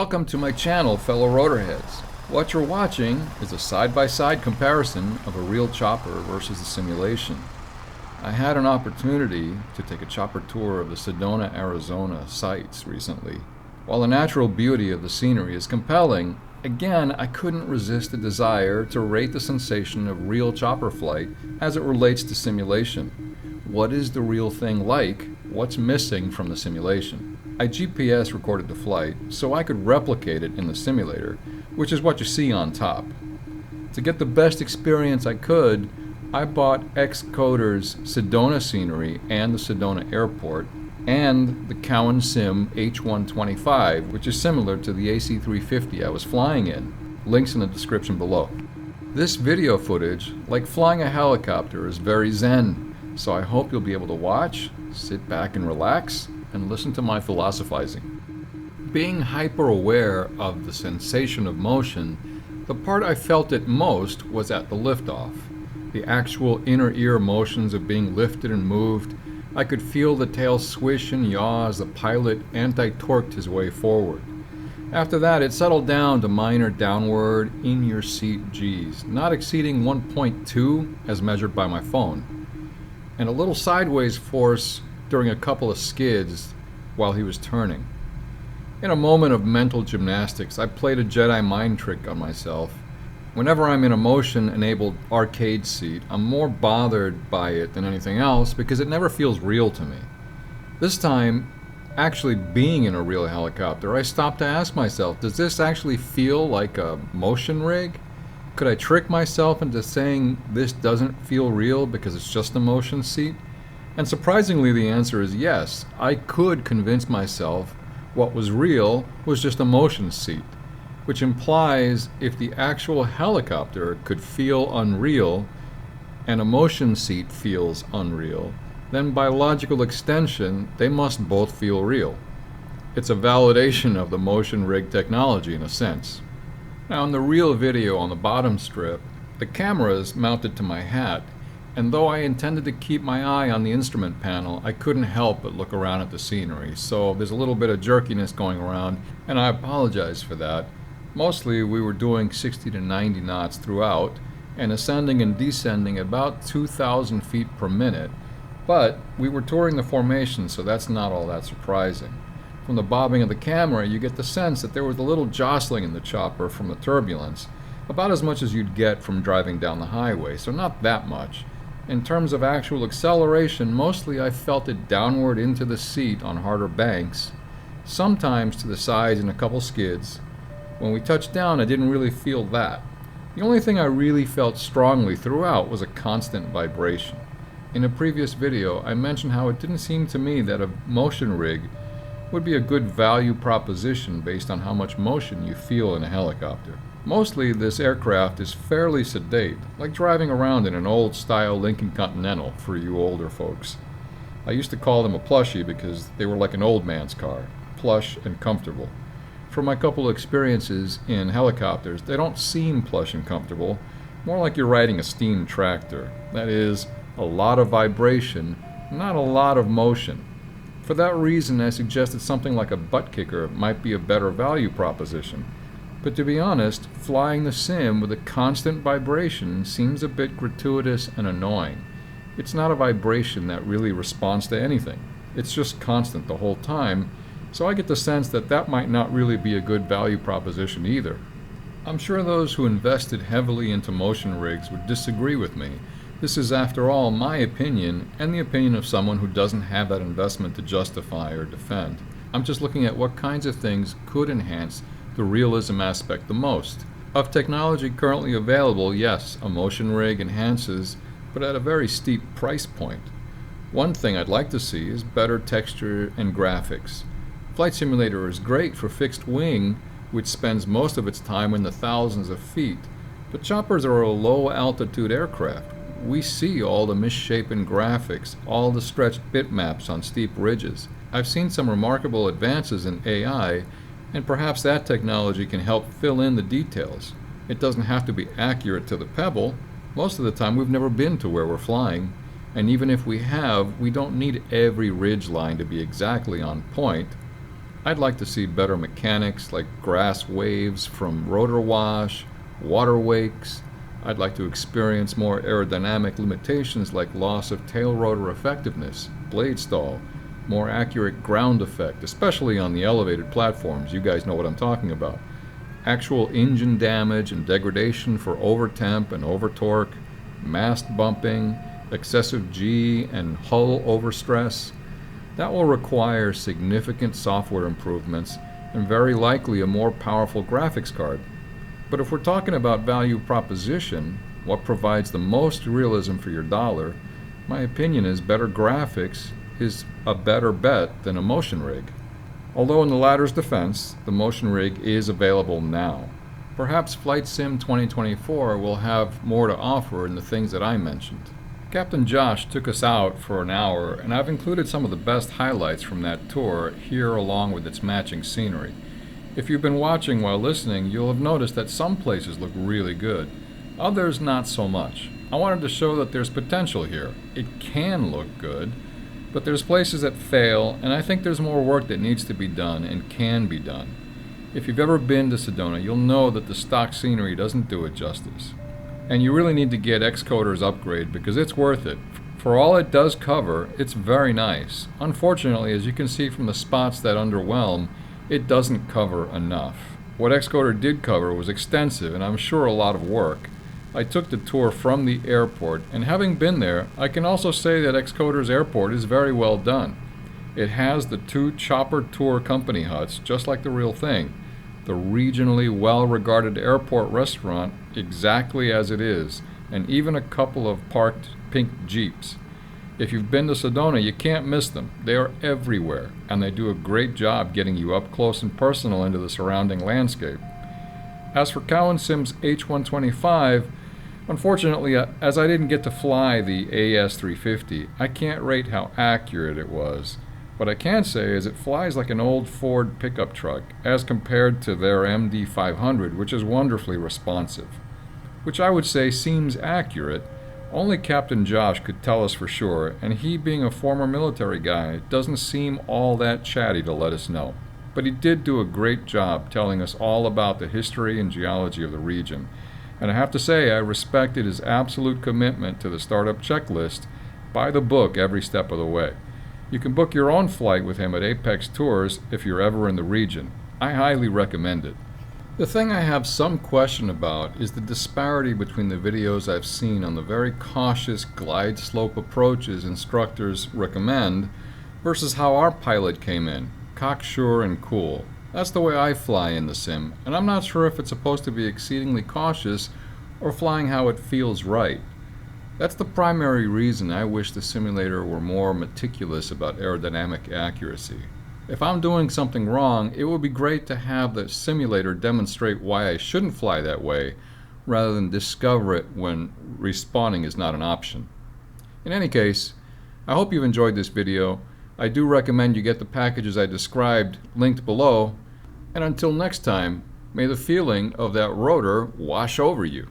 Welcome to my channel, fellow rotorheads. What you're watching is a side-by-side comparison of a real chopper versus a simulation. I had an opportunity to take a chopper tour of the Sedona Arizona sites recently. While the natural beauty of the scenery is compelling, again, I couldn't resist the desire to rate the sensation of real chopper flight as it relates to simulation. What is the real thing like? What's missing from the simulation? I GPS recorded the flight so I could replicate it in the simulator, which is what you see on top. To get the best experience I could, I bought Xcoder's Sedona scenery and the Sedona airport, and the Cowan Sim H125, which is similar to the AC350 I was flying in. Links in the description below. This video footage, like flying a helicopter, is very zen, so I hope you'll be able to watch, sit back and relax, and listen to my philosophizing. Being hyper-aware of the sensation of motion, the part I felt it most was at the liftoff. The actual inner ear motions of being lifted and moved. I could feel the tail swish and yaw as the pilot anti-torqued his way forward. After that, it settled down to minor downward, in-your-seat G's, not exceeding 1.2 as measured by my phone, and a little sideways force during a couple of skids while he was turning. In a moment of mental gymnastics, I played a Jedi mind trick on myself. Whenever I'm in a motion-enabled arcade seat, I'm more bothered by it than anything else because it never feels real to me. This time, actually being in a real helicopter, I stopped to ask myself, does this actually feel like a motion rig? Could I trick myself into saying this doesn't feel real because it's just a motion seat? And surprisingly, the answer is yes. I could convince myself what was real was just a motion seat, which implies if the actual helicopter could feel unreal and a motion seat feels unreal, then by logical extension, they must both feel real. It's a validation of the motion rig technology in a sense. Now in the real video on the bottom strip, the camera is mounted to my hat, and though I intended to keep my eye on the instrument panel, I couldn't help but look around at the scenery, so there's a little bit of jerkiness going around, and I apologize for that. Mostly we were doing 60 to 90 knots throughout, and ascending and descending about 2,000 feet per minute, but we were touring the formation, so that's not all that surprising. From the bobbing of the camera, you get the sense that there was a little jostling in the chopper from the turbulence, about as much as you'd get from driving down the highway, so not that much. In terms of actual acceleration, mostly I felt it downward into the seat on harder banks, sometimes to the sides in a couple skids. When we touched down, I didn't really feel that. The only thing I really felt strongly throughout was a constant vibration. In a previous video, I mentioned how it didn't seem to me that a motion rig would be a good value proposition based on how much motion you feel in a helicopter. Mostly, this aircraft is fairly sedate, like driving around in an old-style Lincoln Continental for you older folks. I used to call them a plushie because they were like an old man's car, plush and comfortable. From my couple of experiences in helicopters, they don't seem plush and comfortable, more like you're riding a steam tractor. That is, a lot of vibration, not a lot of motion. For that reason, I suggested something like a butt kicker might be a better value proposition. But to be honest, flying the sim with a constant vibration seems a bit gratuitous and annoying. It's not a vibration that really responds to anything. It's just constant the whole time, so I get the sense that that might not really be a good value proposition either. I'm sure those who invested heavily into motion rigs would disagree with me. This is, after all, my opinion and the opinion of someone who doesn't have that investment to justify or defend. I'm just looking at what kinds of things could enhance the realism aspect the most. Of technology currently available, yes, a motion rig enhances, but at a very steep price point. One thing I'd like to see is better texture and graphics. Flight Simulator is great for fixed wing, which spends most of its time in the thousands of feet, but choppers are a low-altitude aircraft. We see all the misshapen graphics, all the stretched bitmaps on steep ridges. I've seen some remarkable advances in AI, and perhaps that technology can help fill in the details. It doesn't have to be accurate to the pebble. Most of the time we've never been to where we're flying, and even if we have, we don't need every ridge line to be exactly on point. I'd like to see better mechanics like grass waves from rotor wash, water wakes. I'd like to experience more aerodynamic limitations like loss of tail rotor effectiveness, blade stall, more accurate ground effect, especially on the elevated platforms. You guys know what I'm talking about. Actual engine damage and degradation for over-temp and over-torque, mast bumping, excessive G and hull overstress. That will require significant software improvements and very likely a more powerful graphics card. But if we're talking about value proposition, what provides the most realism for your dollar, my opinion is better graphics is a better bet than a motion rig. Although in the latter's defense, the motion rig is available now. Perhaps Flight Sim 2024 will have more to offer in the things that I mentioned. Captain Josh took us out for an hour, and I've included some of the best highlights from that tour here along with its matching scenery. If you've been watching while listening, you'll have noticed that some places look really good, others not so much. I wanted to show that there's potential here. It can look good, but there's places that fail, and I think there's more work that needs to be done and can be done. If you've ever been to Sedona, you'll know that the stock scenery doesn't do it justice. And you really need to get Xcoder's upgrade because it's worth it. For all it does cover, it's very nice. Unfortunately, as you can see from the spots that underwhelm, it doesn't cover enough. What Xcoder did cover was extensive and I'm sure a lot of work. I took the tour from the airport, and having been there, I can also say that Xcoder's airport is very well done. It has the 2 chopper tour company huts, just like the real thing. The regionally well-regarded airport restaurant exactly as it is, and even a couple of parked pink Jeeps. If you've been to Sedona, you can't miss them. They are everywhere, and they do a great job getting you up close and personal into the surrounding landscape. As for Cowan Sim's H125, unfortunately, as I didn't get to fly the AS350, I can't rate how accurate it was. What I can say is it flies like an old Ford pickup truck as compared to their MD500, which is wonderfully responsive. Which I would say seems accurate. Only Captain Josh could tell us for sure, and he being a former military guy doesn't seem all that chatty to let us know. But he did do a great job telling us all about the history and geology of the region. And I have to say I respected his absolute commitment to the startup checklist, by the book every step of the way. You can book your own flight with him at Apex Tours if you're ever in the region. I highly recommend it. The thing I have some question about is the disparity between the videos I've seen on the very cautious glide slope approaches instructors recommend versus how our pilot came in, cocksure and cool. That's the way I fly in the sim, and I'm not sure if it's supposed to be exceedingly cautious or flying how it feels right. That's the primary reason I wish the simulator were more meticulous about aerodynamic accuracy. If I'm doing something wrong, it would be great to have the simulator demonstrate why I shouldn't fly that way, rather than discover it when respawning is not an option. In any case, I hope you've enjoyed this video. I do recommend you get the packages I described linked below, and until next time, may the feeling of that rotor wash over you.